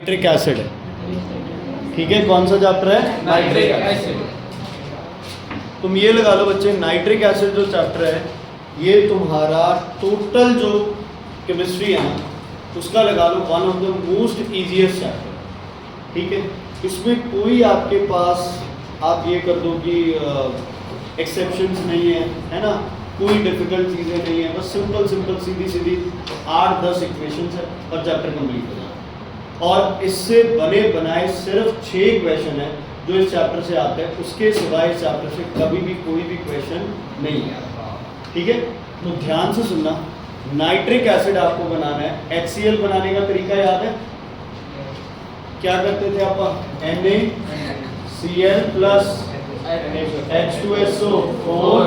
Nitric acid है। ठीक है, कौन सा चैप्टर है? Nitric acid. तुम ये लगा लो बच्चे, नाइट्रिक एसिड जो चैप्टर है ये तुम्हारा टोटल जो केमिस्ट्री है ना उसका लगा लो one of the most easiest chapter. ठीक है, इसमें कोई आपके पास आप ये कर दो कि एक्सेप्शंस नहीं है ना, कोई डिफिकल्ट चीज़ें नहीं है, बस सिंपल सिंपल सीधी सीधी 8-10 इक्वेशंस है और चैप्टर कंप्लीट हो जाता है। और इससे बने बनाए सिर्फ 6 क्वेश्चन है जो इस चैप्टर से आते हैं, उसके सिवाय इस चैप्टर से कभी भी कोई भी क्वेश्चन नहीं है। ठीक है, तो ध्यान से सुनना, नाइट्रिक एसिड आपको बनाना है। HCl बनाने का तरीका याद है? क्या करते थे आप? NaCl प्लस H2SO4,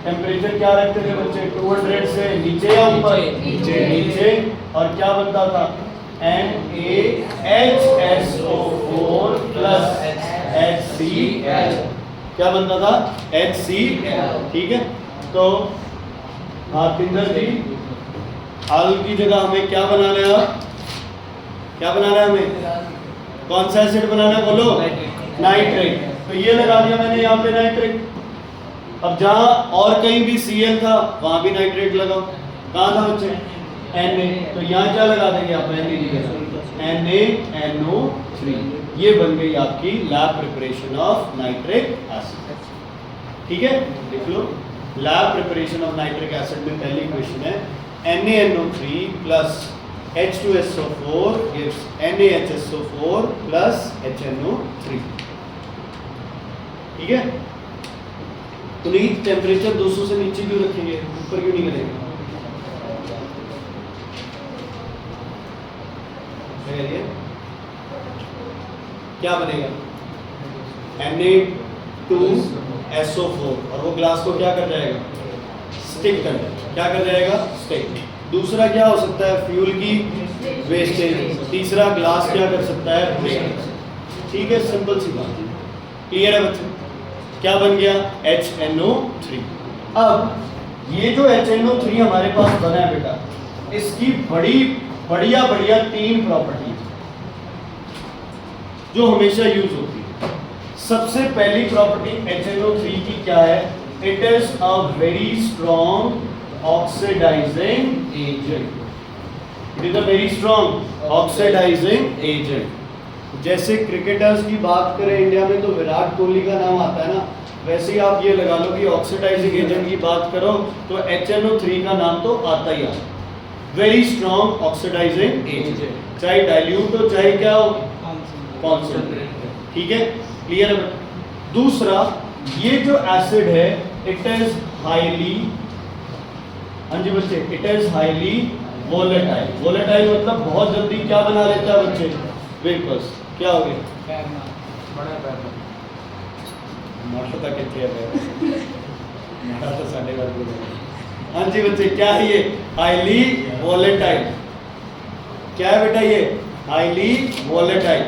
टेम्परेचर क्या रखते थे बच्चे? 200 से नीचे या ऊपर? नीचे। और क्या बनता था? NaHSO4 plus HCl। क्या बनता था? HCl। ठीक है, तो हार्पिंदर जी आल की जगह हमें क्या बनाना है? क्या बनाना है हमें? कौन सा एसिड बनाना है बोलो? नाइट्रिक। तो ये लगा दिया मैंने यहाँ पे नाइट्रिक। अब जहाँ और कहीं भी Cl था वहां भी नाइट्रेट लगाओ। कहाँ था बच्चे? Na। तो यहाँ क्या लगा देंगे आप? NaNO3। ये बन गई आपकी lab preparation of nitric acid. ठीक है, देख लो, lab preparation of nitric acid में पहली क्वेश्चन है NaNO3 plus H2SO4 gives NaHSO4 plus HNO3। ठीक है, तो नहीं टेम्परेचर 200 से नीचे क्यों रखेंगे, ऊपर क्यों नहीं करेंगे? क्या बनेगा? Na2SO4 और वो ग्लास को क्या कर जाएगा? स्टिक कर जाएगा। क्या कर जाएगा? स्टिक। दूसरा क्या हो सकता है? फ्यूल की वेस्टेज। तीसरा ग्लास क्या कर सकता है? ब्रेक। ठीक है, सिंपल सी बात है। क्लियर है बच्चे? क्या बन गया? HNO3। अब ये जो HNO3 हमारे पास बना है बेटा, इसकी बढ़िया 3 प्रॉपर्टी जो हमेशा यूज होती है। सबसे पहली प्रॉपर्टी HNO3 की क्या है? It is a very strong oxidising agent. It is a very strong oxidising agent. जैसे क्रिकेटर्स की बात करें इंडिया में तो विराट कोहली का नाम आता है ना, वैसे ही आप ये लगा लो कि ऑक्सीडाइजिंग एजेंट की बात करो तो HNO3 का नाम तो आता ही आता है। वेरी स्ट्रॉन्ग ऑक्सीडाइजिंग एजेंट, चाहे डाइल्यूट हो चाहे क्या हो, कॉन्सेंट्रेट। ठीक है, क्लियर है? दूसरा, ये जो एसिड है इट इज हाईली, हाँ जी बच्चे, it is highly volatile. Volatile मतलब बहुत जल्दी क्या बना लेता है बच्चे? वेपर्स। क्या हो गया? पता कितने हाँ जी बच्चे, क्या है ये? Highly volatile. क्या है बेटा ये? Highly volatile.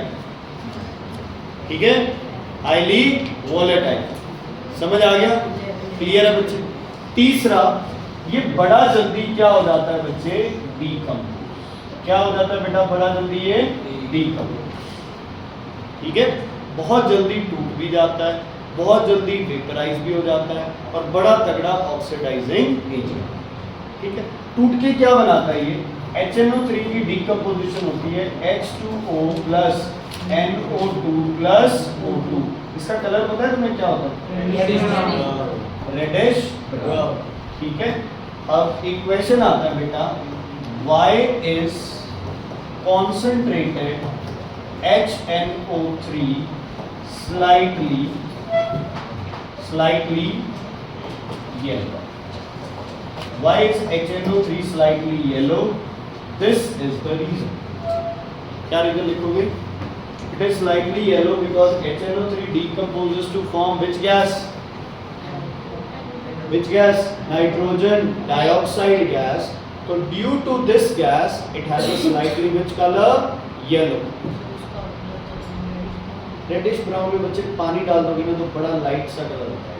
ठीक है, हाईली वोलेटाइल। समझ आ गया? क्लियर है बच्चे? तीसरा, ये बड़ा जल्दी क्या हो जाता है बच्चे? डीकंपोज। क्या हो जाता है बेटा बड़ा जल्दी? ये डीकंपोज। ठीक है, बहुत जल्दी टूट भी जाता है, बहुत जल्दी वेपराइज भी हो जाता है और बड़ा तगड़ा ऑक्सीडाइजिंग एजेंट। ठीक है, टूट के क्या बनाता है ये? HNO3 की डीकंपोजिशन होती है H2O plus NO2 plus O2। इसका कलर पता है तुम्हें क्या होता है? Reddish brown. ठीक है, अब इक्वेशन आता है बेटा, Y is concentrated HNO3 slightly yellow. Why is HNO3 slightly yellow? This is the reason. क्या रीजन लिखोगे? It is slightly yellow because HNO3 decomposes to form which gas? Which gas? Nitrogen dioxide gas. So due to this gas, it has a slightly which color? Yellow. Reddish brown में बच्चे पानी डाल दोगे ना तो बड़ा light सा colour होता है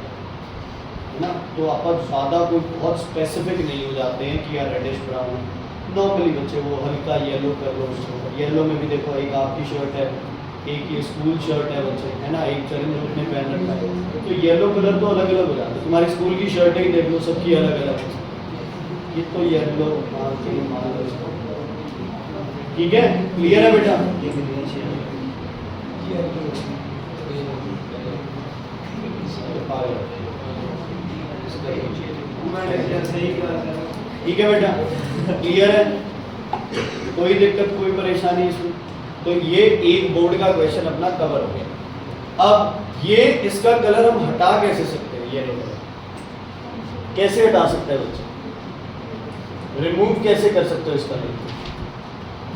ना, तो आप ज़्यादा कोई बहुत स्पेसिफिक नहीं हो जाते हैं कि यार रेडिश ब्राउन नॉर्मली बच्चे वो हल्का येलो कर लो उसको। येलो में भी देखो एक आपकी शर्ट है, एक ये स्कूल शर्ट है बच्चे, है ना, एक चरण ने पहन रखा है, तो येलो कलर तो अलग अलग हो जाता है। तुम्हारी स्कूल की शर्ट ही देख लो, सबकी अलग अलग है। ये तो येलो मान लो इसको, ठीक है, क्लियर है बेटा? ठीक है बेटा, क्लियर है? कोई दिक्कत कोई परेशानी इसमें? तो ये एक बोर्ड का क्वेश्चन अपना कवर हो गया। अब ये इसका कलर हम हटा कैसे सकते हैं? येलो कलर कैसे हटा सकते हैं बच्चे? रिमूव कैसे कर सकते हो इसका colour?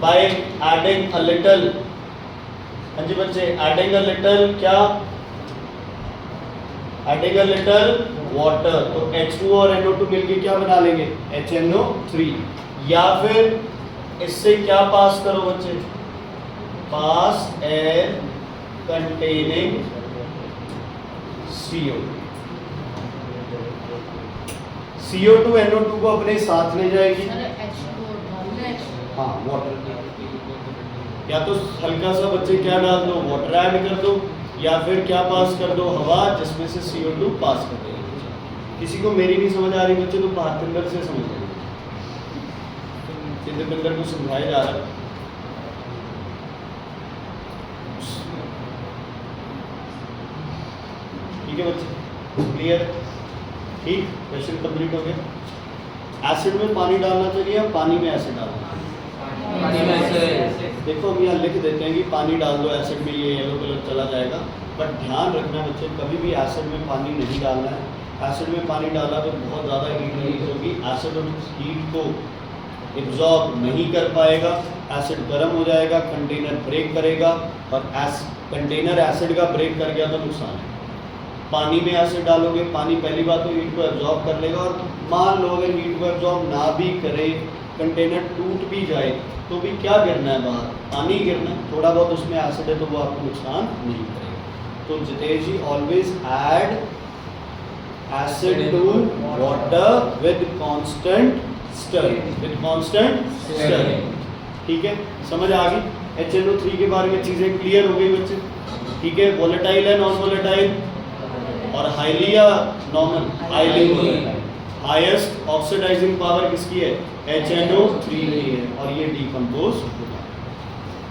By adding a little, हाँ जी बच्चे, एडिंग अ लिटिल क्या? एडिंग अ लिटिल वाटर, तो H2 और NO2 मिलके क्या बना लेंगे? HNO3। या फिर इससे क्या पास करो बच्चे? पास air containing CO2। CO2 NO2 को अपने साथ ले जाएगी, हाँ वाटर, या तो हल्का सा बच्चे क्या डाल दो? वाटर ऐड कर दो, या फिर क्या पास कर दो? हवा, जिसमें से CO2 पास कर देंगे। किसी को मेरी नहीं समझ आ रही बच्चे तो भारतेंद्र से समझ लेंगे, सिद्धेंद्र को समझाया जा रहा है। ठीक है बच्चे, क्लियर? ठीक, क्वेश्चन कंप्लीट हो गया। एसिड में पानी डालना चाहिए या पानी में एसिड डालना? देखो हम यहाँ लिख देते हैं कि पानी डाल दो एसिड में, ये येलो कलर चला जाएगा, बट ध्यान रखना बच्चे कभी भी एसिड में पानी नहीं डालना है। एसिड में पानी डाला तो बहुत ज़्यादा हीट रिलीज होगी, एसिड उस हीट को एब्जॉर्ब नहीं कर पाएगा, एसिड गर्म हो जाएगा, कंटेनर ब्रेक करेगा, और कंटेनर एसिड का ब्रेक कर गया तो नुकसान है। पानी में एसिड डालोगे, पानी पहली बात तो हीट को एब्जॉर्ब कर लेगा, और मान लो अगर हीट को एब्जॉर्ब ना भी करे, कंटेनर टूट भी जाए, तो भी क्या गिरना है बाहर? पानी गिरना है। थोड़ा बहुत उसमें एसिड है तो वो आपको नुकसान नहीं करेगा। तो Jitesh ji always add acid to water with constant stirring, with constant stirring. ठीक है, समझ आ गई? HNO3 के बारे में चीज़ें क्लियर हो गई बच्चे? ठीक है, वोलेटाइल है, नॉन वोलेटाइल, और हाईली या normal? Highly volatile. Highest oxidising power किसकी है? HNO3 की है, और ये डिकम्पोज होगा।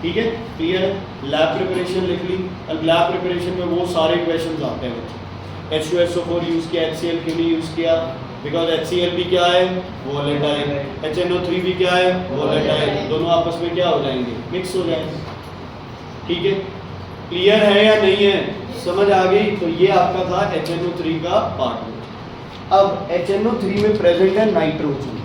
ठीक है, क्लियर है? लैब प्रिपरेशन लिख ली। अब लैब प्रिपरेशन में वो सारे क्वेश्चन आते हैं बच्चे। H2SO4 यूज़ किया, HCl क्यों नहीं यूज़ किया? बिकॉज HCl भी क्या है? वोलेटाइल। HNO3 भी क्या है? वोलेटाइल। दोनों आपस में क्या हो जाएंगे? मिक्स हो जाएंगे। ठीक है, क्लियर है या नहीं है? समझ आ गई? तो ये आपका था HNO3 का पार्ट। अब HNO3 में प्रेजेंट है नाइट्रोजन,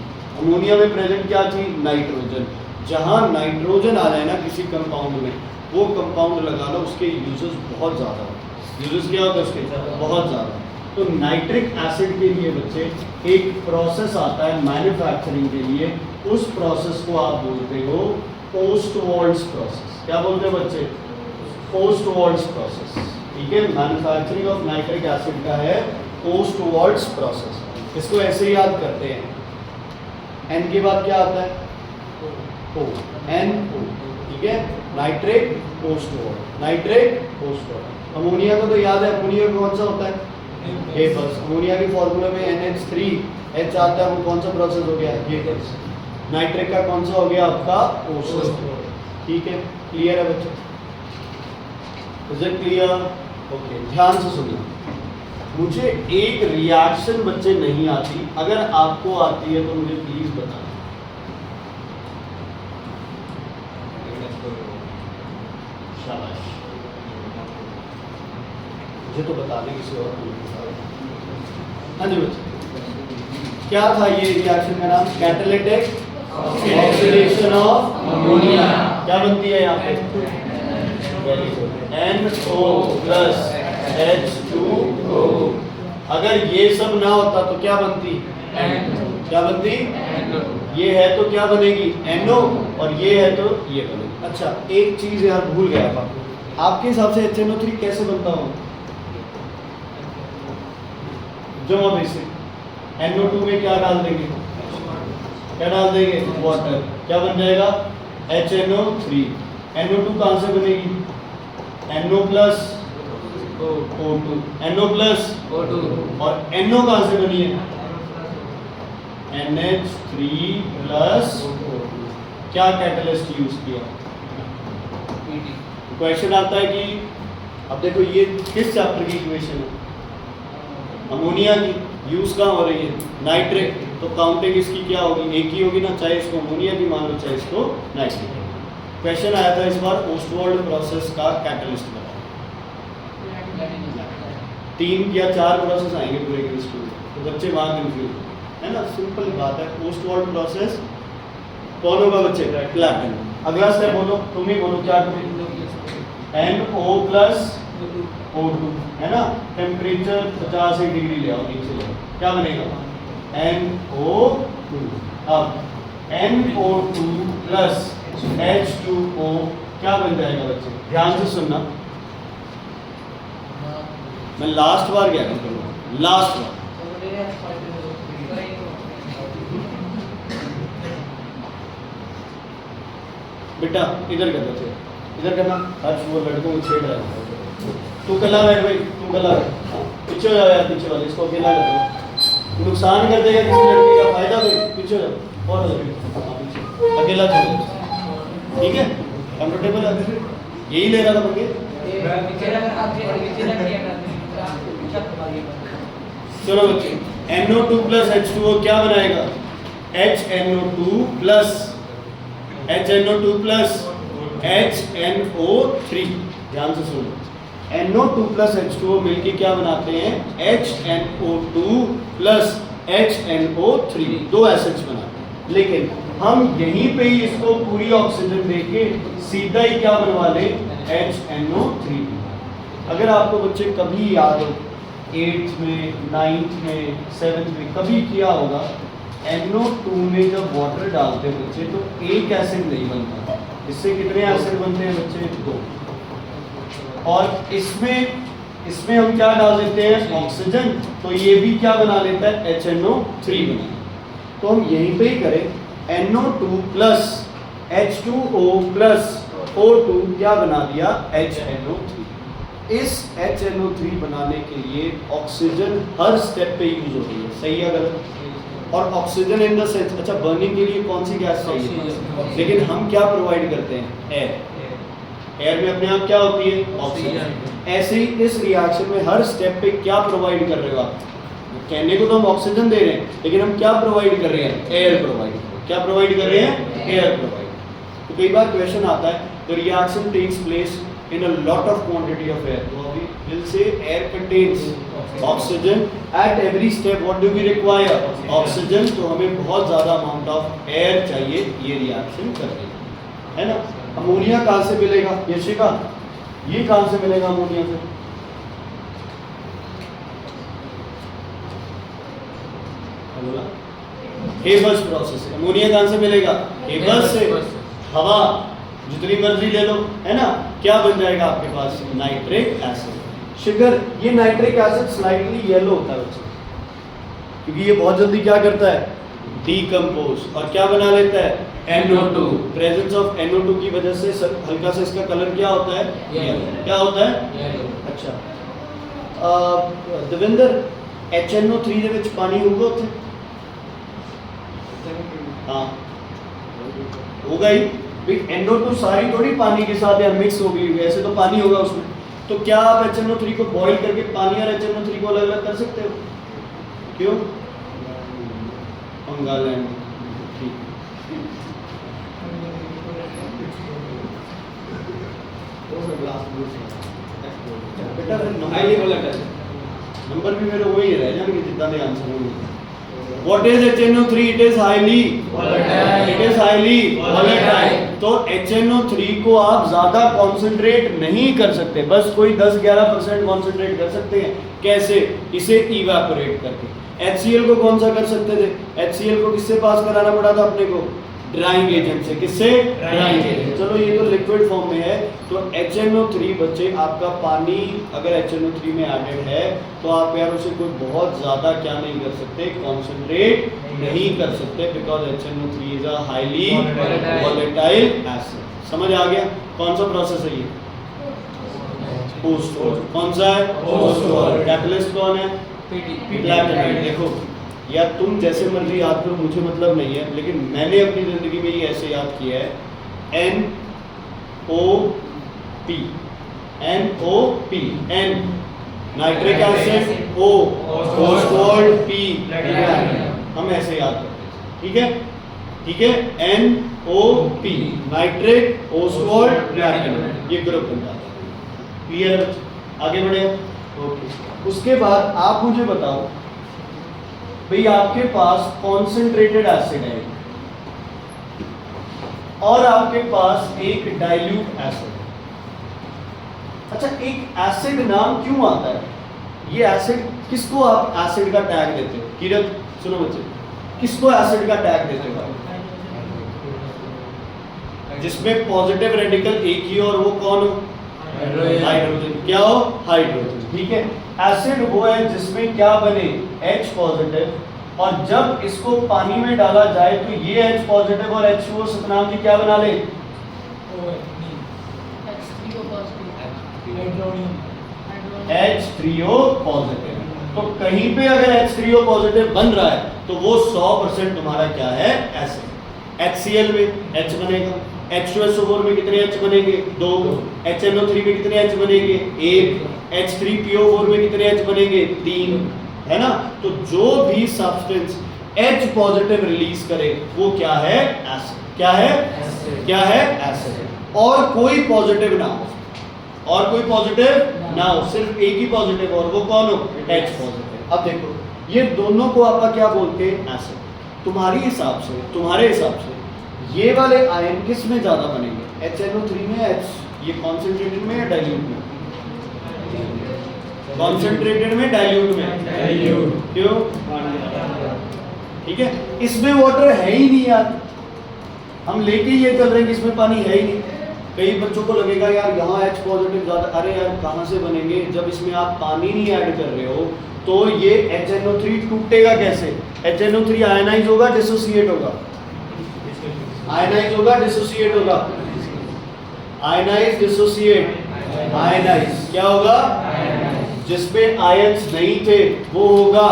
अमोनिया में प्रेजेंट क्या थी? नाइट्रोजन। जहाँ नाइट्रोजन आ जाए ना किसी कंपाउंड में, वो कंपाउंड लगा लो, उसके यूजेस बहुत ज़्यादा होते हैं। यूजेस क्या होता है उसके? बहुत ज़्यादा। तो नाइट्रिक एसिड के लिए बच्चे एक प्रोसेस आता है मैन्युफैक्चरिंग के लिए, उस प्रोसेस को आप बोलते हो पोस्ट-वॉल्ट्ज प्रोसेस। क्या बोलते हैं बच्चे? Post-Waltz process. ठीक है, मैन्युफैक्चरिंग ऑफ नाइट्रिक एसिड का है पोस्ट-वॉल्ट्ज प्रोसेस। इसको ऐसे याद करते हैं, N के बाद क्या आता है? O, NO। ठीक है, nitric post-vault, nitric post-vault. Ammonia को तो याद है, अमोनिया कौन सा होता है? ये बस अमोनिया के फॉर्मूले में NH3H आता है, वो कौन सा प्रोसेस हो गया? ये बस। नाइट्रिक का कौन सा हो गया आपका? पोस्ट-वॉल्ट। ठीक है, क्लियर है बच्चे? Is it clear? ओके, ध्यान से सुनिए। मुझे एक रिएक्शन बच्चे नहीं आती, अगर आपको आती है तो मुझे प्लीज बताना। शाबाश, मुझे तो बता दें, किसी और को बता दें। हाँ जी बच्चे, क्या था ये रिएक्शन का नाम? Catalytic oxidation of ammonia. क्या बनती है यहाँ पे? NO plus H2O। अगर ये सब ना होता तो क्या बनती? क्या बनती? ये है तो क्या बनेगी? NO, और ये है तो ये बनेगी। अच्छा, एक चीज यार भूल गया था, आपके हिसाब से HNO3 कैसे बनता हो? जो बेसिक NO2 में क्या डाल देंगे? क्या डाल देंगे? वाटर। क्या बन जाएगा? HNO3। NO2 कहाँ से बनेगी? NO plus O2, NO plus O2, और NO कहाँ से बनी है? NH3 प्लस क्या कैटलिस्ट यूज किया? क्वेश्चन आता है कि अब देखो ये किस चैप्टर की इक्वेशन है? अमोनिया की। यूज कहाँ हो रही है? नाइट्रेट। तो काउंटिंग इसकी क्या होगी? एक ही होगी ना, चाहे इसको अमोनिया की मान लो चाहे इसको नाइट्रेट। क्वेश्चन आया था इस बार ओस्टवाल्ड प्रोसेस का कैटलिस्ट बताओ। 3 या 4 प्रोसेस आएंगे पूरे केमिस्ट्री में, तो बच्चे वहाँ कंफ्यूज है ना। सिंपल बात है, ओस्टवाल्ड प्रोसेस कौन होगा बच्चे? प्लैटिनम। अगला स्टेप बोलो, तुम ही बोलो क्या करें? NO प्लस O2 है ना। टेम्परेचर 85 डिग्री ले आओ, नीचे ले आओ, क्या बनेगा? NO2। अब NO2 प्लस H2O क्या बन जाएगा बच्चे? ध्यान से सुनना, मैं लास्ट बार क्या करूँगा? लास्ट बार बेटा इधर कर बच्चे, इधर करना। हर्ष वो लड़कों को छेड़ रहा है। तू कला बैठ भाई, तू कला बैठ, पीछे हो जाओ यार, पीछे वाले इसको अकेला कर दो, नुकसान कर देगा किसी लड़के का, फायदा भाई, पीछे हो जाओ और पीछे अकेला छोड़, ठीक है? कंफर्टेबल है? यही ले रहा था बल्कि। चलो बच्चे, NO2 प्लस H2O क्या बनाएगा? HNO2 plus HNO2 plus HNO3। ध्यान से सुनो, NO2 प्लस H2O मिलके क्या बनाते हैं? HNO2 प्लस HNO3, 2 एसिड्स बनाते हैं। लेकिन हम यहीं पे ही इसको पूरी ऑक्सीजन देके सीधा ही क्या बनवा लें? HNO3। अगर आपको बच्चे कभी याद हो 8th में, 9th में, 7th में कभी किया होगा, NO2 में जब वाटर डालते हैं बच्चे तो एक एसिड नहीं बनता, इससे कितने एसिड बनते हैं बच्चे? 2। और इसमें हम क्या डाल देते हैं? ऑक्सीजन, तो ये भी क्या बना लेता है? HNO3 बना। तो हम यहीं पे ही करें, NO2 plus H2O plus O2 क्या बना दिया? HNO3। इस HNO3 बनाने के लिए ऑक्सीजन हर स्टेप पे यूज हो रही है, सही है गलत? और ऑक्सीजन इन द सेंस, अच्छा बर्निंग के लिए कौन सी गैस चाहिए? लेकिन हम क्या प्रोवाइड करते हैं? एयर। एयर में अपने आप क्या होती है? ऑक्सीजन। ऐसे ही इस रिएक्शन में हर स्टेप पे क्या प्रोवाइड कर रहे हो आप? कहने को तो हम ऑक्सीजन दे रहे हैं, लेकिन हम क्या प्रोवाइड कर रहे हैं? Air provide. क्या प्रोवाइड कर रहे हैं? Air provide. तो कई बार क्वेश्चन आता है, the reaction takes place in a lot of quantity of air. So we will say air contains oxygen at every step. What do we require? Oxygen. तो हमें बहुत ज़्यादा amount of air चाहिए ये रिएक्शन करने, है ना? अमोनिया कहाँ से मिलेगा? यशिका, ये कहाँ से मिलेगा अमोनिया से? Haber's process. अमोनिया कहाँ से मिलेगा? हेबर्स से। हवा जितनी मर्जी ले लो, है ना? क्या बन जाएगा आपके पास? Nitric acid. शुगर, ये नाइट्रिक एसिड स्लाइटली येलो होता है बच्चों, क्योंकि ये बहुत जल्दी क्या करता है? डीकम्पोज, और क्या बना लेता है? NO2। प्रेजेंस ऑफ NO2 की वजह से हल्का सा इसका कलर क्या होता है? येलो। क्या होता है? अच्छा दविंदर, HNO3 ਦੇ ਵਿੱਚ ਪਾਣੀ ਹੋਊਗਾ ਉੱਥੇ? हाँ होगा ही, NO2 सारी थोड़ी पानी के साथ मिक्स हो गई, वैसे तो पानी होगा उसमें। तो क्या आप HNO3 को बॉईल करके पानी और HNO3 को अलग अलग कर सकते हो? क्यों? पंगा लेंगे, ठीक। बेटा नंबर भी मेरे वही रह जाएंगे जितना दे आंसर होंगे। What is HNO3? It is highly volatile. It is highly volatile. तो HNO3 को आप ज़्यादा कॉन्सेंट्रेट नहीं कर सकते, बस कोई 10-11% कॉन्सेंट्रेट कर सकते हैं। कैसे? इसे इवेपोरेट करके। HCl को कौन सा कर सकते थे? HCl को किससे पास कराना पड़ा था अपने को? ड्राइंग एजेंट से। किससे? Drying agent. चलो ये तो लिक्विड फॉर्म में है, तो HNO3 बच्चे आपका पानी अगर HNO3 में एडेड है तो आप यार उसे कोई बहुत ज़्यादा क्या नहीं कर सकते? कॉन्सेंट्रेट नहीं कर सकते because HNO3 is a highly Volatile. Volatile acid. समझ आ गया? कौन सा प्रोसेस है ये? पोस्ट। कौन सा है? Post. कैटलिस्ट कौन है? प्लैटिनाइड। देखो या तुम जैसे मर्जी याद करो, मुझे मतलब नहीं है, लेकिन मैंने अपनी जिंदगी में ये ऐसे याद किया है, NOP, NOP, N nitric acid, O ऑस्वॉल्ड, P हम ऐसे याद करते हैं। ठीक है, ठीक है, NOP नाइट्रिक ऑस्वॉल्ड प्लैटिनाइड, ये ग्रुप बनता है। क्लियर? आगे बढ़े। ओके, उसके बाद आप मुझे बताओ भाई, आपके पास कॉन्सेंट्रेटेड एसिड है और आपके पास एक डाइल्यूट एसिड है। अच्छा, एक एसिड नाम क्यों आता है? ये एसिड किसको आप एसिड का टैग देते हो? किरत सुनो बच्चे, किसको एसिड का टैग देते हो? जिसमें पॉजिटिव रेडिकल एक ही और वो कौन हो? हाइड्रोजन। क्या हो? हाइड्रोजन। ठीक है, एसिड वो है जिसमें क्या बने? H पॉजिटिव, और जब इसको पानी में डाला जाए तो ये H पॉजिटिव और H2O सतनाम जी क्या बना ले? H3O positive. तो कहीं पे अगर H3O पॉजिटिव बन रहा है तो वो 100% तुम्हारा क्या है? एसिड। HCl में H बनेगा, H2SO4 में कितने H बनेंगे? 2। HNO3 में कितने H बनेंगे? 1। H3PO4 में कितने H बनेंगे? 3। है ना? तो जो भी सब्सटेंस H पॉजिटिव रिलीज करे वो क्या है? एसिड। क्या है? एसिड। क्या है? एसिड। और कोई पॉजिटिव ना हो, और कोई पॉजिटिव ना हो, सिर्फ एक ही पॉजिटिव, और वो कौन हो? H positive. अब देखो, ये दोनों को आप क्या बोलते हैं? एसिड। तुम्हारे हिसाब से ये वाले आयन किस में ज्यादा बनेंगे? HNO3 में, H ये कॉन्सेंट्रेटेड में या डाइल्यूट में? कॉन्सेंट्रेटेड में, डाइल्यूट में? डाइल्यूट। क्यों? ठीक है, इसमें वाटर है ही नहीं यार, हम लेके ये चल रहे हैं कि इसमें पानी है ही नहीं। कई बच्चों को लगेगा यार यहाँ H पॉजिटिव ज्यादा, अरे यार कहाँ से बनेंगे जब इसमें आप पानी नहीं ऐड कर रहे हो? तो ये HNO3 टूटेगा कैसे? HNO3 आयनाइज होगा, डिसोसिएट होगा? आयनाइज होगा, डिसोसिएट होगा? Ionise, dissociate, ionise. क्या होगा? जिसमें आयंस नहीं थे वो होगा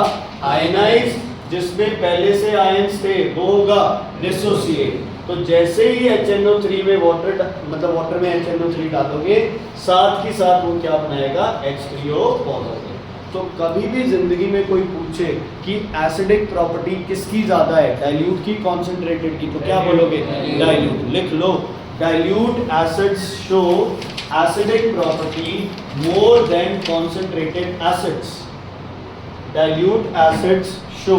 आयनाइज, जिसमें पहले से आयंस थे वो होगा डिसोसिएट। तो जैसे ही HNO3 में वाटर मतलब वाटर में HNO3 डालोगे, साथ ही साथ वो क्या बनाएगा? H3O positive. तो कभी भी जिंदगी में कोई पूछे कि एसिडिक प्रॉपर्टी किसकी ज्यादा है, डाइल्यूट की कॉन्सेंट्रेटेड की, तो क्या बोलोगे? डाइल्यूट। लिख लो, dilute acids show acidic property more than concentrated acids. Dilute acids show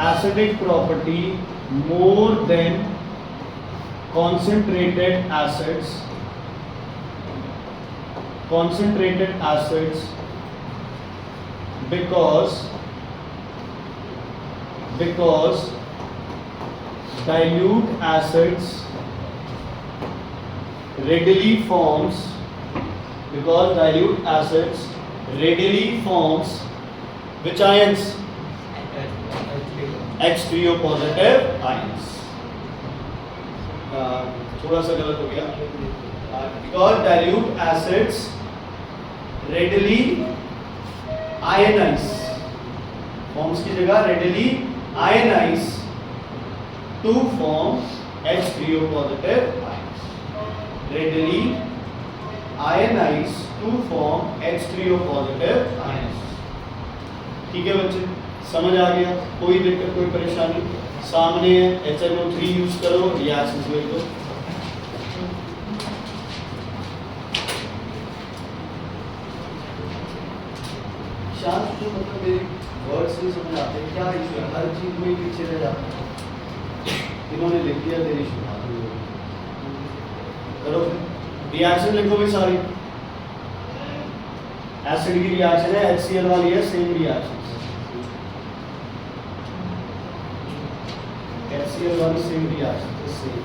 acidic property more than concentrated acids because dilute acids readily forms which ions? H3O positive ions। थोड़ा सा गलत हो गया, because dilute acids readily ionize, forms की जगह readily ionize to form H3O positive ions। readily ionize to form H3O positive ions। ठीक है बच्चे, समझ आ गया? कोई दिक्कत, कोई परेशानी? सामने HNO3 यूज करो, रिएक्शंस लिख दो। शांत जो मतलब मेरे वर्ड्स नहीं समझ आते, क्या इशू है? हर चीज में पीछे रह जाते हैं। इन्होंने लिख दिया, तेरी शुरुआत करो, रिएक्शन लिखो भी सारी। एसिड की रिएक्शन है, HCl वाली है, सेम रिएक्शन। HCl वाली सेम रिएक्शन, सेम।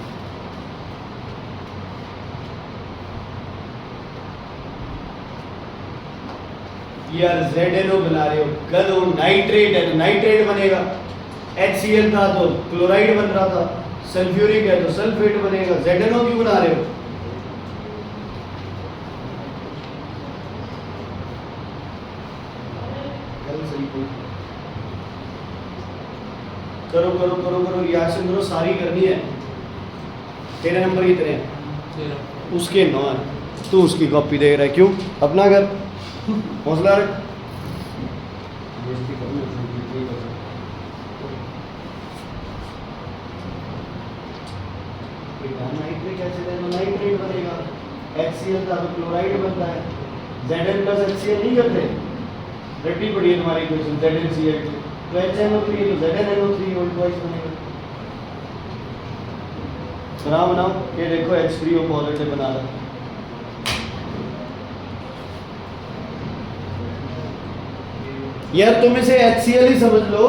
यार ZNO बना रहे हो, गधो नाइट्रेट है तो नाइट्रेट बनेगा, HCl था तो क्लोराइड बन रहा था, सल्फ्यूरिक है तो सल्फेट बनेगा, ZNO क्यों बना रहे हो? करो करो करो करो, रिएक्शन करो, सारी करनी है। तेरे नंबर कितने हैं? उसके 9 है, तू उसकी कॉपी दे रहा है, क्यों? अपना घर हौसला रख। नाइट्रिक एसिड है तो नाइट्रेट बनेगा, HCl था तो क्लोराइड बनता है, Zn प्लस HCl नहीं करते, रट्टी पड़ी है तुम्हारी इक्वेशन ZnCl तो HNO3 तो ZnNO3 और ट्वाइस बनेगा। बनाओ ये देखो H3O पॉजिटिव बना रहा है। यार तुम इसे HCl ही समझ लो,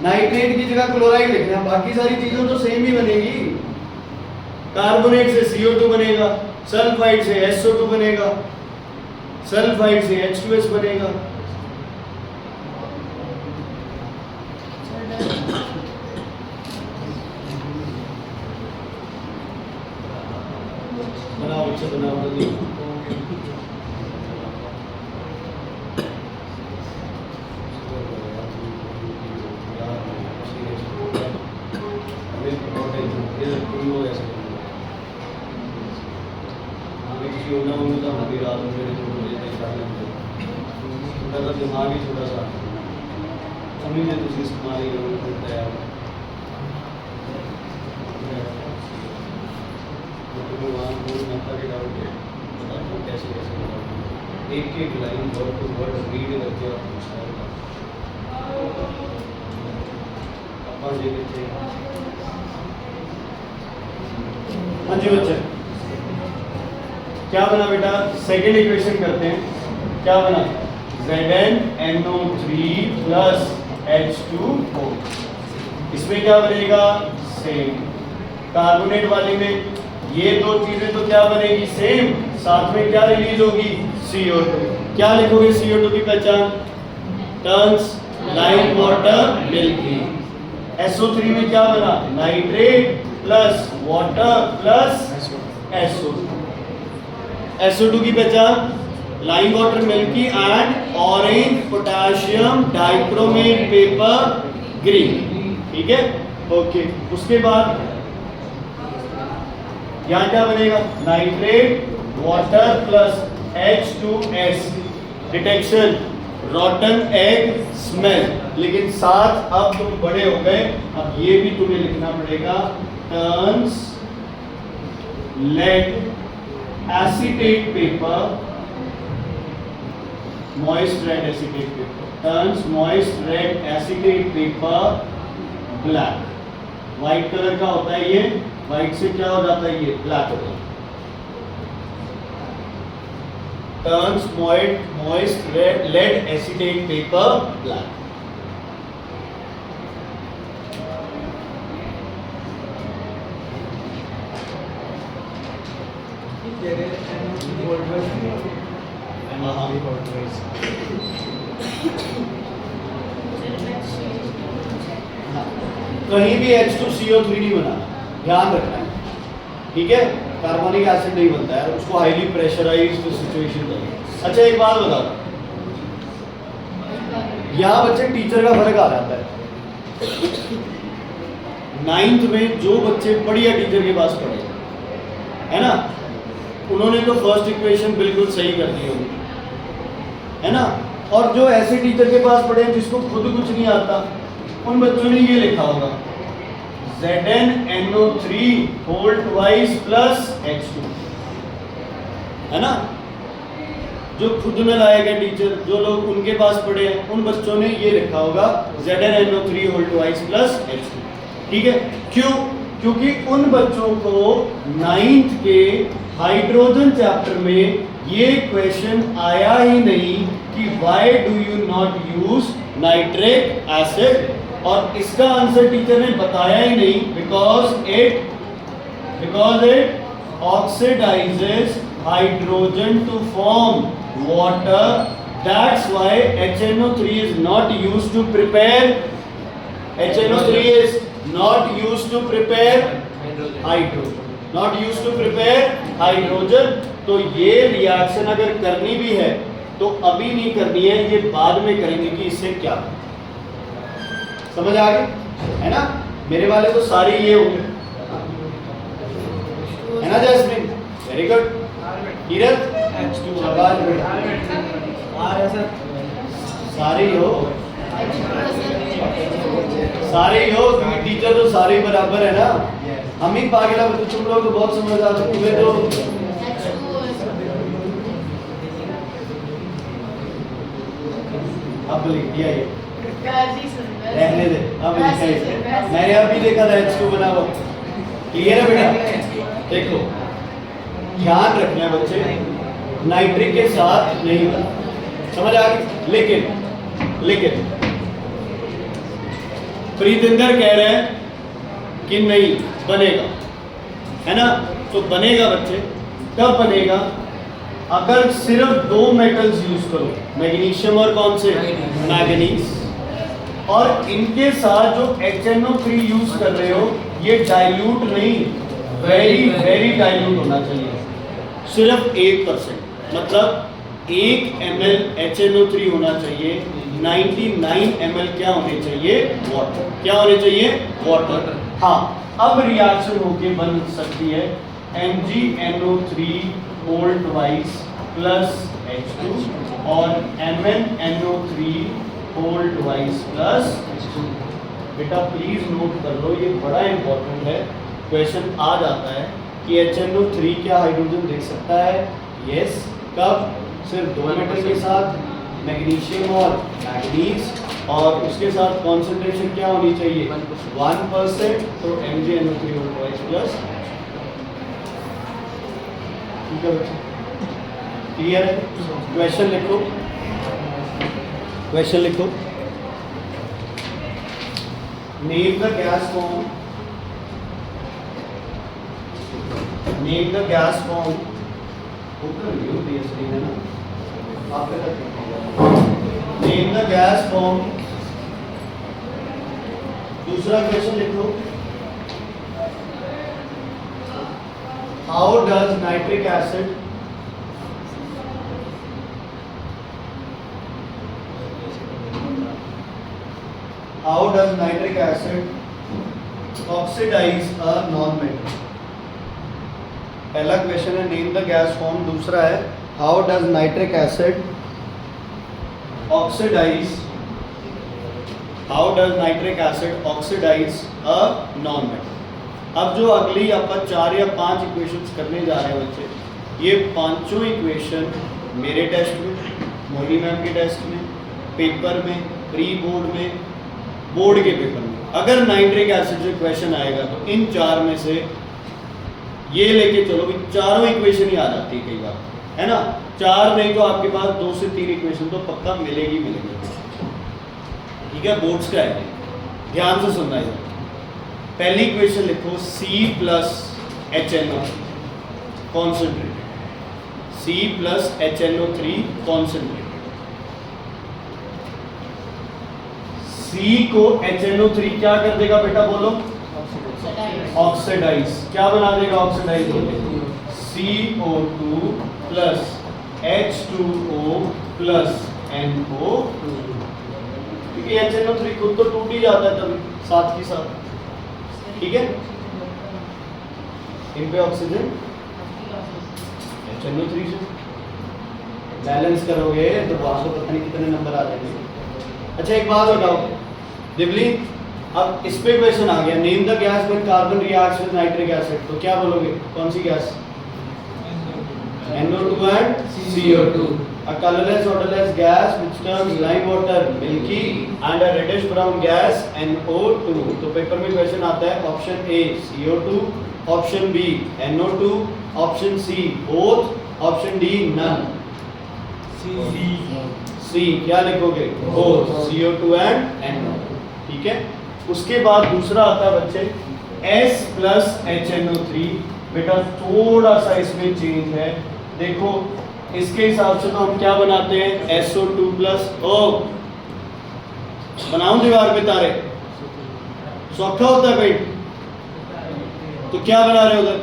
नाइट्रेट की जगह क्लोराइड लिखना, बाकी सारी चीजों तो सेम ही बनेगी। कार्बोनेट से CO2 बनेगा, सल्फाइड से SO2 बनेगा, सल्फाइड से H2S बनेगा। बनाओ बच्चे बनाओ जल्दी। दिमाग ही थोड़ा सा समझे तो इस्तेमाल ही करता है। कैसे कैसे एक एक line word to word read करके आप पूछता है। हाँ जी बच्चे, क्या बना बेटा? सेकेंड इक्वेशन करते हैं। क्या बना? ZnNO3 plus H2O। इसमें क्या बनेगा? सेम। कार्बोनेट वाले में ये दो चीजें तो क्या बनेगी? सेम। साथ में क्या रिलीज होगी? CO2। क्या लिखोगे CO2 की पहचान? Turns lime water milky. SO3 में क्या बना? Nitrate plus water plus SO2। SO2 की पहचान? Lime water milky and orange potassium dichromate paper green. ठीक है, ओके। उसके बाद यहाँ क्या बनेगा? Nitrate water plus H2S। Detection रॉटन egg smell. लेकिन साथ अब तुम बड़े हो गए, अब ये भी तुम्हें लिखना पड़ेगा। Turns lead acetate paper, moist red acetate paper, turns moist red acetate paper black। White colour का होता है ये, व्हाइट से क्या हो जाता है? ये ब्लैक हो जाता है। turns moist red lead acetate paper black। कहीं भी H2CO3 नहीं बना, ध्यान रखना है। ठीक है, कार्बोनिक एसिड नहीं बनता है, उसको हाईली प्रेशराइज्ड सिचुएशन चाहिए। अच्छा एक बात बताओ, यहाँ बच्चे टीचर का फर्क आ जाता है। 9th में जो बच्चे बढ़िया टीचर के पास पढ़े है ना, उन्होंने तो फर्स्ट इक्वेशन बिल्कुल सही कर दी होगी, है ना। और जो ऐसे टीचर के पास पढ़े जिसको खुद कुछ नहीं आता, उन बच्चों ने ये लिखा होगा ZnNO3 whole twice plus H2, है ना। जो खुद में लाएगा टीचर, जो लोग उनके पास पढ़े हैं, उन बच्चों ने ये लिखा होगा ZnNO3 whole twice plus H2। ठीक है, क्यों? क्योंकि उन बच्चों को 9th के हाइड्रोजन चैप्टर में ये क्वेश्चन आया ही नहीं कि why do you not use nitric acid, और इसका आंसर टीचर ने बताया ही नहीं, because it oxidises hydrogen to form water That's why HNO3 is not used to prepare. HNO3 is not used to prepare hydrogen. Not used to prepare hydrogen. तो ये reaction अगर करनी भी है तो अभी नहीं करनी है, ये बाद में करेंगे कि इससे क्या, समझ आ गई है ना। मेरे वाले तो सारे ये होंगे, है ना जैस्मिन, वेरी गुड। कीरत शाबाश बेटा, सारे ही हो, सारे ही हो, टीचर तो सारे ही बराबर है ना। हम ही पागल है, तुम लोग तो बहुत समझदार हो, तुम्हें तो अब लिख दिया ये, रहने दे, अब लिखा है, मैंने अभी देखा था H2 बना हुआ। क्लियर है बेटा? देखो ध्यान रखना है बच्चे, नाइट्रिक के साथ नहीं बना, समझ आ गई। लेकिन प्रीतिंदर कह रहे हैं कि नहीं बनेगा, है ना। तो बनेगा बच्चे, कब बनेगा? अगर सिर्फ दो मेटल्स यूज करो, मैग्नीशियम और कौन से, मैंगनीज, और इनके साथ जो HNO3 यूज कर रहे हो ये डाइल्यूट नहीं, वेरी वेरी डाइल्यूट होना चाहिए, सिर्फ 1%, मतलब 1 ml HNO3 होना चाहिए, 99 ml क्या होने चाहिए, वाटर। क्या होने चाहिए, वाटर। हाँ, अब रिएक्शन होके बन सकती है MgNO3 whole twice plus H2 और MnNO3 whole twice plus H2। बेटा प्लीज नोट कर लो, ये बड़ा इंपॉर्टेंट है, क्वेश्चन आ जाता है कि HNO3 क्या हाइड्रोजन दे सकता है? यस। कब? सिर्फ दो मेटल के साथ, मैग्नीशियम और मैंगनीज, और उसके साथ कॉन्सेंट्रेशन क्या होनी चाहिए, 1%, तो MgNO3 होल ट्वाइस प्लस। ठीक है बच्चे, क्लियर है? क्वेश्चन लिखो, क्वेश्चन लिखो। Name the gas form, name the gas form, ऊपर व्यू दिया स्क्रीन है ना, आप नेम द गैस फॉर्म। दूसरा क्वेश्चन लिखो, how does nitric acid how does nitric acid oxidize a non-metal? पहला क्वेश्चन है नेम द गैस फॉर्म, दूसरा है how does nitric acid oxidise, how does nitric acid oxidise a non-metal. अब जो अगली अपन 4 या 5 इक्वेशंस करने जा रहे हैं बच्चे, ये पांचों इक्वेशन मेरे टेस्ट में, मोहिनी मैम के टेस्ट में, पेपर में, प्री बोर्ड में, बोर्ड के पेपर में, अगर नाइट्रिक एसिड से क्वेश्चन आएगा तो इन 4 में से ये लेके चलो कि चारों इक्वेशन ही आ जाती है कई बार, है ना। 4 नहीं तो आपके पास 2 से 3 इक्वेशन तो पक्का मिलेगी मिलेगी। ठीक है, बोर्ड्स का है, ध्यान से सुनना है। पहली इक्वेशन लिखो C plus HNO concentrated, C plus HNO3 concentrated. C को HNO3 क्या कर देगा बेटा, बोलो, ऑक्सीडाइज। क्या बना देगा ऑक्सीडाइज होके, CO2 plus H2O plus NO2, क्योंकि HNO3 खुद तो टूट ही जाता है तभी साथ ही साथ। ठीक है, इन पे ऑक्सीजन HNO3 से बैलेंस करोगे तो वहां से पता नहीं कितने नंबर आ जाएंगे। अच्छा एक बात बताओ दिवली, अब इस पे क्वेश्चन आ गया, name the gas when carbon reacts with nitric acid, तो क्या बोलोगे, कौन सी gas? NO2 and CO2, a colorless odorless gas which turns lime water milky and a reddish brown gas NO2। तो पेपर में क्वेश्चन आता है option A CO2, option B NO2, option C both, option D none. C क्या लिखोगे, both, CO2 and NO। ठीक है, उसके बाद दूसरा आता है बच्चे S प्लस HNO3। बेटा थोड़ा सा इसमें चेंज है, देखो इसके हिसाब से तो हम क्या बनाते हैं, SO2 प्लस ओ। बनाऊं दीवार पे तारे, सौखा होता है भाई। तो क्या बना रहे हो उधर,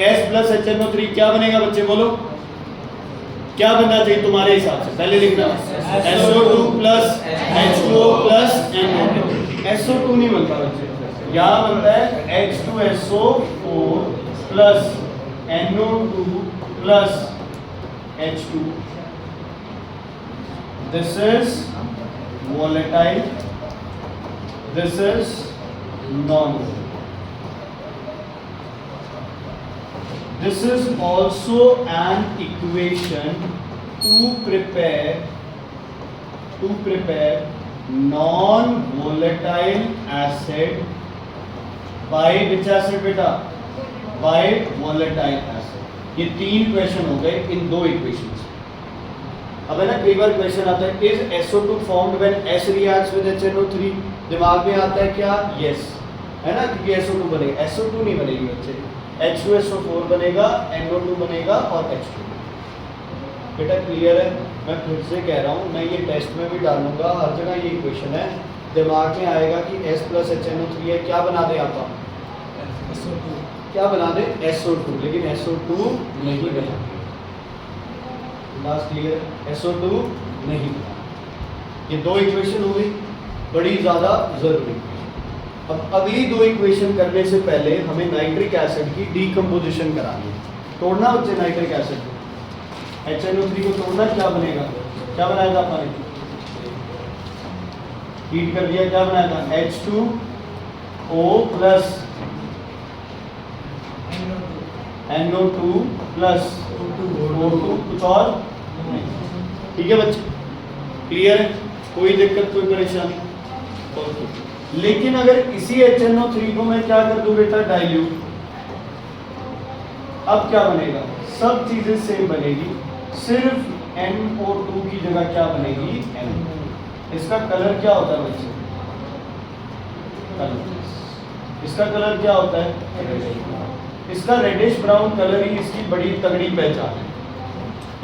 S प्लस HNO3 क्या बनेगा बच्चे बोलो, क्या बनना चाहिए तुम्हारे हिसाब से, पहले लिखना SO2 plus H2O plus NO2। SO2 नहीं बनता बच्चे, यहाँ बनता है H2SO4 plus NO2 plus H2। This is volatile, this is non-volatile. This is also an equation to prepare non-volatile acid by which acid बेटा, by volatile acid। ये तीन question हो गए इन दो इक्वेशन से। अब है ना, कई बार क्वेश्चन आता है is SO2 formed when S reacts with HNO3, दिमाग में आता है क्या, यस है ना, क्योंकि SO2 बनेगा, SO2 नहीं बनेगी बच्चे, H2SO4 बनेगा, NO2 बनेगा और H2। बेटा क्लियर है, मैं फिर से कह रहा हूँ, मैं ये टेस्ट में भी डालूंगा, हर जगह ये इक्वेशन है, दिमाग में आएगा कि S प्लस HNO3 है, क्या बना दे आपका, क्या बना दे, SO2, लेकिन SO2 नहीं बना, लास्ट क्लियर, SO2 नहीं बना। ये दो इक्वेशन हो गई बड़ी ज़्यादा ज़रूरी। अब अगली दो इक्वेशन करने से पहले हमें नाइट्रिक एसिड की डीकम्पोजिशन करानी है, तोड़ना बच्चे नाइट्रिक एसिड को, HNO3 को तोड़ना, क्या बनेगा, क्या बनाया था आपने, हीट कर दिया, क्या बनाया था, H2O plus NO2 plus O2, कुछ और नहीं। ठीक है बच्चे, क्लियर है, कोई दिक्कत कोई परेशानी। लेकिन अगर इसी HNO3 को मैं क्या कर दूं बेटा, डाइल्यूट, अब क्या बनेगा, सब चीजें सेम बनेगी, सिर्फ NO2 की जगह क्या बनेगी, N। इसका कलर क्या होता है बच्चे, कलर, इसका कलर क्या होता है, इसका रेडिश ब्राउन कलर ही इसकी बड़ी तगड़ी पहचान है।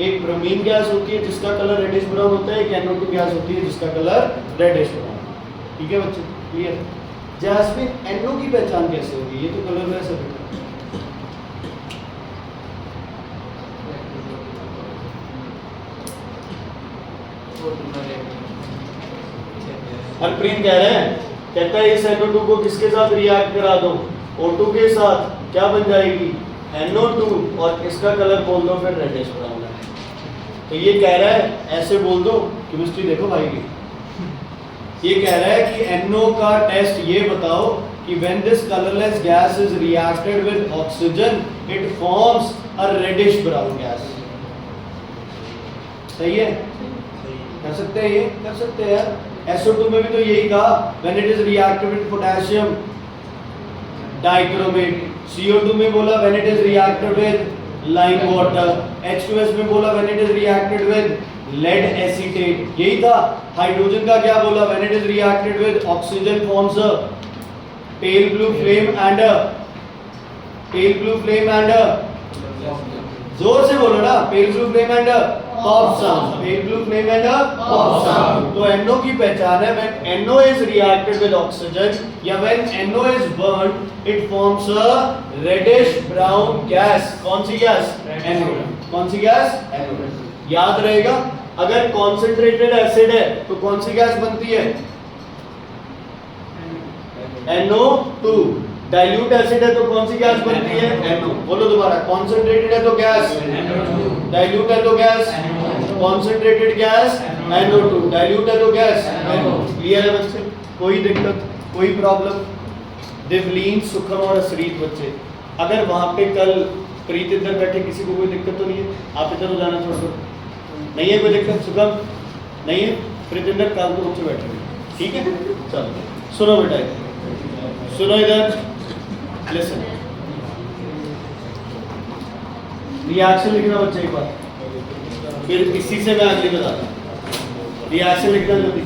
एक ब्रोमीन गैस होती है जिसका कलर रेडिश ब्राउन होता है, एक NO2 गैस होती है जिसका कलर रेडिश ब्राउन। ठीक है बच्चे, क्लियर। जैस्मिन NO की पहचान कैसे होगी, ये तो कलर वैसे बेटा, हरप्रीत कह रहे हैं, कहता है इस NO2 को किसके साथ रिएक्ट करा दो, O2 के साथ, क्या बन जाएगी, NO2, और इसका कलर बोल दो फिर रेडिश ब्राउन है। तो ये कह रहा है, ऐसे बोल दो, केमिस्ट्री देखो भाई की, ये कह रहा है कि NO का टेस्ट ये बताओ कि when this colorless gas is reacted with oxygen it forms a reddish brown gas। सही है, कर सकते हैं, ये कर सकते हैं यार। SO2 में भी तो यही कहा, when it is reacted with potassium dichromate, CO2 में बोला when it is reacted with lime water, H2S में बोला when it is reacted with lead acetate, यही था। हाइड्रोजन का क्या बोला, when it is reacted with oxygen forms a pale blue flame and जोर से बोलो ना, pale blue flame and pop sound, pale blue flame and pop sound। तो NO की पहचान है when NO is reacted with oxygen या when NO is burned it forms a reddish brown gas। कौन सी गैस, NO। कौन सी gas, NO। याद रहेगा, अगर कॉन्सेंट्रेटेड एसिड है तो कौन सी गैस बनती है, NO2। डाइल्यूट एसिड है तो कौन सी गैस बनती है, NO। बोलो दोबारा, कॉन्सेंट्रेटेड है तो गैस NO2, डाइल्यूट है तो gas concentrated gas NO2, dilute है तो गैस NO। क्लियर है बच्चे, कोई दिक्कत कोई प्रॉब्लम। देवलीन, सुखम और असरीत बच्चे, अगर वहां पे कल प्रीत इधर बैठे, किसी को कोई दिक्कत तो नहीं है, आप इधर हो जाना छोड़ दो, नहीं है कोई दिक्कत, सुखम नहीं है, प्रीतिंदर कल तो ऊँचे बैठे, ठीक है। चलो सुनो बेटा, सुनो इधर, लिसन, रिएक्शन लिखना बच्चे एक बार, फिर इसी से मैं अगली बताता हूँ। रिएक्शन लिखना जल्दी,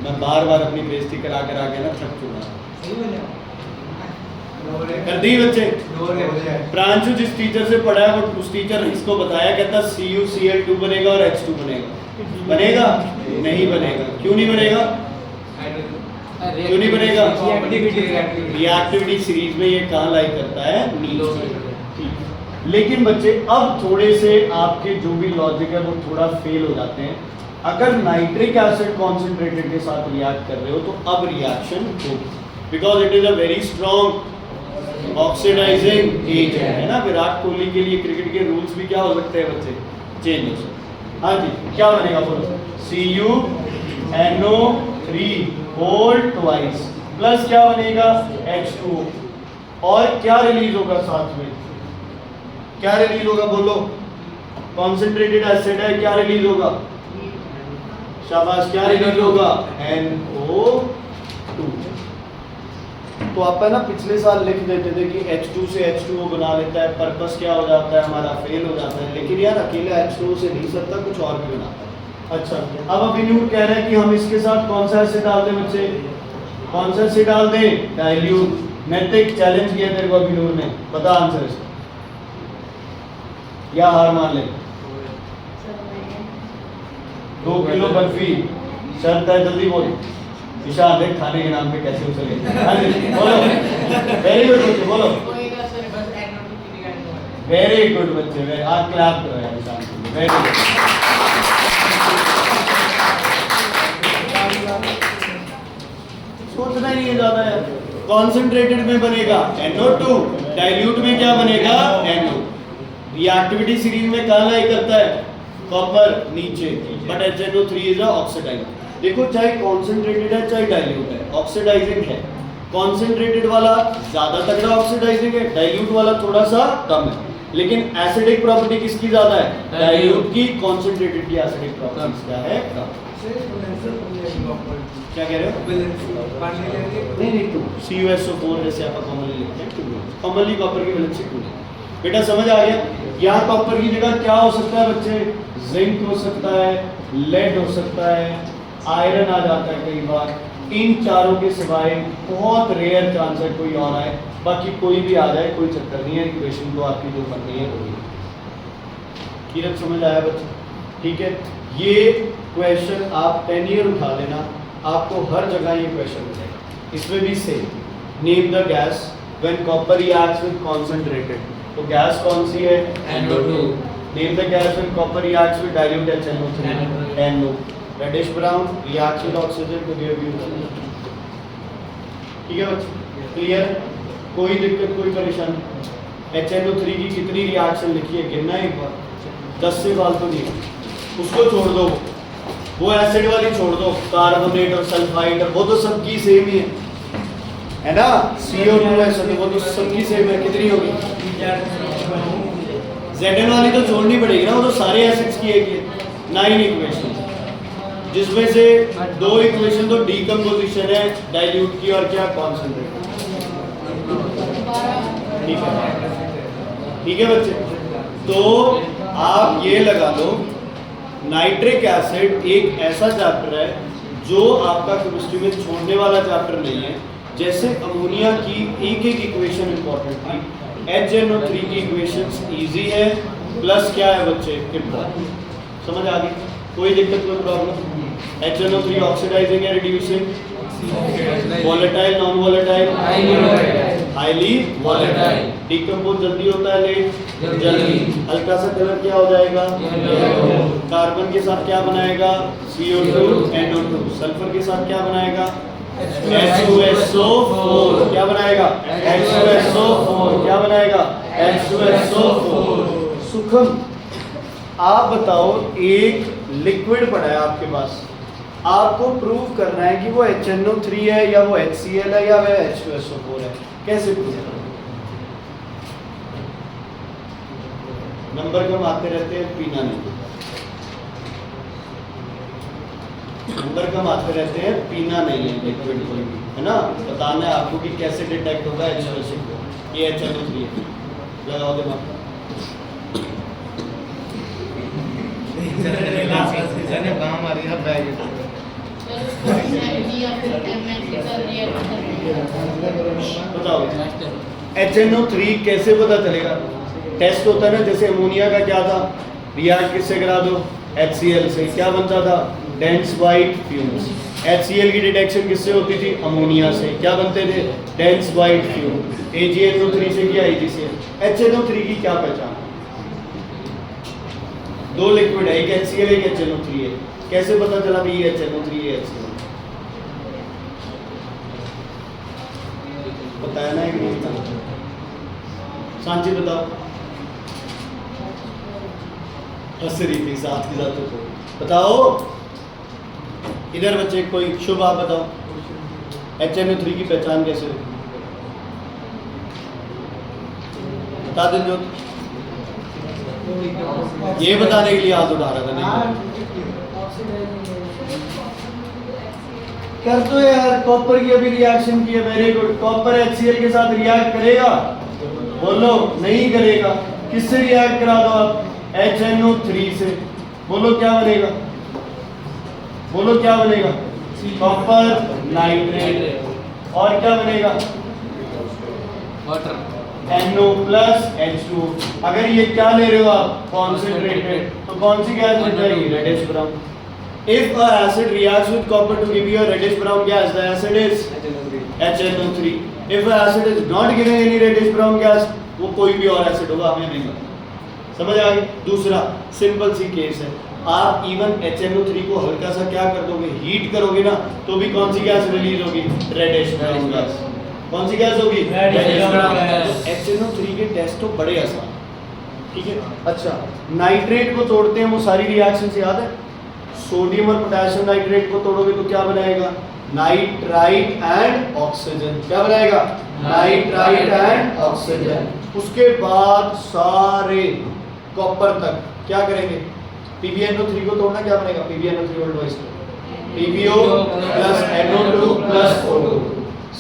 मैं बार बार अपनी बेइज्जती करा के ना थक चुका। कर दी बच्चे। प्रांशु जिस टीचर से पढ़ा है वो उस टीचर ने इसको बताया, कहता CuCl2 बनेगा और H2 बनेगा। बनेगा? नहीं बनेगा। क्यों नहीं बनेगा? क्यों नहीं बनेगा? रिएक्टिविटी सीरीज में ये कहाँ लाई करता है? नीचे। लेकिन बच्चे अब थोड़े से आपके जो भी लॉजिक है वो थोड़ा फेल हो जाते हैं। अगर नाइट्रिक एसिड कॉन्सेंट्रेटेड के साथ रिएक्ट कर रहे हो तो अब रिएक्शन होगी, because it is a very strong oxidising agent है ना। विराट कोहली के लिए क्रिकेट के रूल्स भी क्या हो सकते हैं बच्चे? चेंज हो सकते हैं। हाँ जी, क्या बनेगा बोलो? CuNO3 होल ट्वाइस प्लस क्या बनेगा? H2O। और क्या रिलीज होगा साथ में? क्या रिलीज होगा बोलो? कॉन्सेंट्रेटेड एसिड है, क्या रिलीज होगा? शाबाश, क्या रिलीज होगा? NO2। तो आप ना पिछले साल लिख देते थे कि H2 से H2O बना लेता है, पर्पस क्या हो जाता है हमारा? फेल हो जाता है। लेकिन यार अकेले H2O से नहीं सकता, कुछ और भी बनाता है। अच्छा, अब अभिनूर कह रहे हैं कि हम इसके साथ कौन सा एसिड डाल दें बच्चे? कौन सा एसिड डाल दें? डाइल्यूट। मैंने चैलेंज किया तेरे को अभिनूर ने, बता आंसर इसका, या हार मान ले? 2 किलो बर्फी शर्त है, जल्दी बोल। ईशा देख खाने के नाम पे कैसे उछले। बोलो, वेरी गुड बच्चे, बोलो। वेरी गुड बच्चे, आप क्लैप करो यार ईशान को, वेरी गुड। सोचना ही नहीं है ज्यादा यार। कॉन्सेंट्रेटेड में बनेगा NO2, डाइल्यूट में क्या बनेगा? NO। रिएक्टिविटी सीरीज में कहाँ लाई करता है? कॉपर नीचे, बट HNO3 इज ऑक्सीडाइज। देखो चाहे कॉन्सेंट्रेटेड है चाहे डाइल्यूट है, ऑक्सीडाइजिंग है। कॉन्सेंट्रेटेड वाला ज्यादा तगड़ा ऑक्सीडाइजिंग है, डाइल्यूट वाला थोड़ा सा कम है। लेकिन एसिडिक प्रॉपर्टी किसकी ज्यादा है? डाइल्यूट की। कॉन्सेंट्रेटेड की एसिडिक प्रॉपर्टी क्या है? कम। क्या कह रहे हो? नहीं, टू CuSO4 जैसे आप कॉमनली लिखते हैं, कॉमनली कॉपर की वैलेंसी 2 है। बेटा समझ आ गया? यहाँ कॉपर की जगह क्या हो सकता है बच्चे? जिंक हो सकता है, लेड हो सकता है, आयरन आ जाता है कई बार। इन चारों के सिवाय बहुत रेयर चांस है कोई और आए, बाकी कोई भी आ जाए कोई चक्कर नहीं है। इक्वेशन तो आपकी जो बननी है वही। किरत समझ आया बच्चे? ठीक है, ये क्वेश्चन आप 10 ईयर उठा लेना, आपको हर जगह ये क्वेश्चन मिलेगा। इसमें भी same, name the gas when copper reacts with concentrated. तो गैस कौन सी है? NO2। Name the gas when copper reacts with dilute HNO3। NO। Reddish brown reacts with oxygen to give you. ठीक है बच्चे, क्लियर? कोई दिक्कत, कोई परेशानी? HNO3 की कितनी रिएक्शन लिखी है गिनना एक बार, 10 से फालतू नहीं। उसको छोड़ दो, वो एसिड वाली छोड़ दो, कार्बोनेट और सल्फाइड, वो तो सबकी सेम ही है ना? CO2 एसिड, वो तो सबकी सेम है। कितनी होगी? Zn वाली तो छोड़नी पड़ेगी ना, वो तो सारे एसिड्स की एक ही। 9 इक्वेशन, जिसमें से 2 इक्वेशन तो डीकम्पोजिशन है डाइल्यूट की और क्या? कॉन्सेंट्रेट। ठीक है, ठीक है बच्चे। तो आप ये लगा लो, नाइट्रिक एसिड एक ऐसा चैप्टर है जो आपका केमिस्ट्री में छोड़ने वाला चैप्टर नहीं है। जैसे अमोनिया की एक एक इक्वेशन इंपॉर्टेंट थी, HNO3 की इक्वेशंस इजी है, प्लस क्या है बच्चे? इंपॉर्टेंट। समझ आ गई? कोई दिक्कत, कोई प्रॉब्लम? HNO3 ऑक्सीडाइजिंग है, reducing, volatile, non volatile, highly volatile. Decompose जल्दी होता है, लेट जल्दी। हल्का सा कलर क्या हो जाएगा? कार्बन के साथ क्या बनाएगा? CO2 NO2। सल्फर के साथ क्या बनाएगा? H2SO4। क्या बनाएगा? H2SO4। क्या बनाएगा? H2SO4। सुखम, आप बताओ, एक लिक्विड पड़ा है आपके पास, आपको प्रूव करना है कि वो HNO3 है या वो HCl है या वह H2SO4 है। कैसे प्रूव करोगे? नंबर कम आते रहते हैं, पीना नहीं। नंबर कम आते रहते हैं, पीना नहीं है लिक्विड कोई भी, है ना? बताना है आपको कि कैसे डिटेक्ट होगा H2SO4, ये HNO3 है। लगाओ दिमाग। बताएंगे। बताओ HNO3 कैसे पता चलेगा? टेस्ट होता है ना, जैसे अमोनिया का क्या था, रिएक्ट किससे करा दो, HCl से, क्या बनता था, डेंस वाइट फ्यूम्स। HCl की डिटेक्शन किससे होती थी, अमोनिया से, क्या बनते थे, डेंस वाइट फ्यूम। AgNO3 से क्या, AgCl। HNO3 की क्या पहचान? दो लिक्विड है, एक HCl एक HNO3 है, कैसे पता चला भाई ये HNO3 है HCl? बताया ना, एक नहीं था। सांची बताओ, हंस रही थी साथ के साथ, तो बताओ इधर बच्चे, कोई शुभ आप बताओ, HNO3 की पहचान कैसे होगी, बता दे जो, ये बताने के लिए हाथ उठा रहा था। नहीं कर दो यार, कॉपर की अभी रिएक्शन की है, वेरी गुड। कॉपर HCl के साथ रिएक्ट करेगा, बोलो नहीं करेगा। किससे रिएक्ट करा दो आप, HNO3 से, बोलो क्या बनेगा, बोलो क्या बनेगा, कॉपर नाइट्रेट, और क्या बनेगा, वाटर, NO प्लस H2। अगर ये क्या ले रहे हो आप, कॉन्सेंट्रेटेड, तो कौन सी गैस बन जाएगी, reddish brown. If a acid reacts with copper to give you a reddish brown gas, the acid is HNO3. If a acid is not giving any reddish brown gas, वो कोई भी और acid होगा, हमें नहीं पता। समझ आ गई? दूसरा सिंपल सी केस है, आप इवन HNO3 को हल्का सा क्या कर दोगे, हीट करोगे ना, तो भी कौन सी गैस रिलीज होगी, रेडिश ब्राउन गैस। कौन सी गैस होगी, रेडिश ब्राउन गैस। HNO3 के टेस्ट तो बड़े आसान, ठीक है। अच्छा, नाइट्रेट को तोड़ते हैं, वो सारी रिएक्शन से याद है, सोडियम और पोटेशियम नाइट्रेट को तोड़ोगे तो क्या बनाएगा, नाइट्राइट एंड ऑक्सीजन। क्या बनाएगा, नाइट्राइट एंड ऑक्सीजन। उसके बाद सारे कॉपर तक क्या करेंगे, PbNO3 को तोड़ना, क्या बनेगा, PbNO3 old vice, PbO plus NO2 plus O2,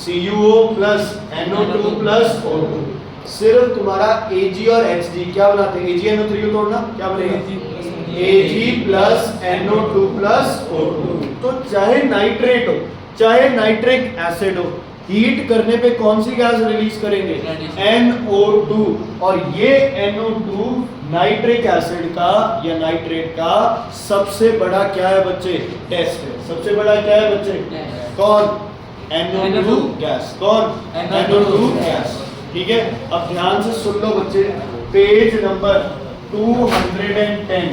CuO plus NO2 plus O2। सिर्फ तुम्हारा Ag और Hg क्या बनाते हैं, AgNO3 को तोड़ना, क्या बनेगा, Ag plus NO2 plus O2। तो चाहे नाइट्रेट हो चाहे नाइट्रिक एसिड हो, हीट करने पे कौन सी गैस रिलीज करेंगे, NO2। और ये NO2 नाइट्रिक एसिड का या नाइट्रेट का सबसे बड़ा क्या है बच्चे, टेस्ट है। सबसे बड़ा क्या है बच्चे, कौन, NO2 गैस, कौन, NO2 गैस। ठीक है, अब ध्यान से सुन लो बच्चे, page number 210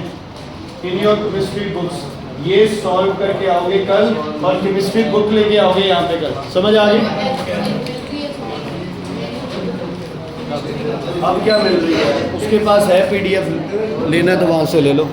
in your chemistry books, ये सॉल्व करके आओगे कल, और केमिस्ट्री बुक लेके आओगे यहाँ पे कल। समझ आ गई? अब क्या मिल रही है, उसके पास है PDF, लेना तो वहां से ले लो।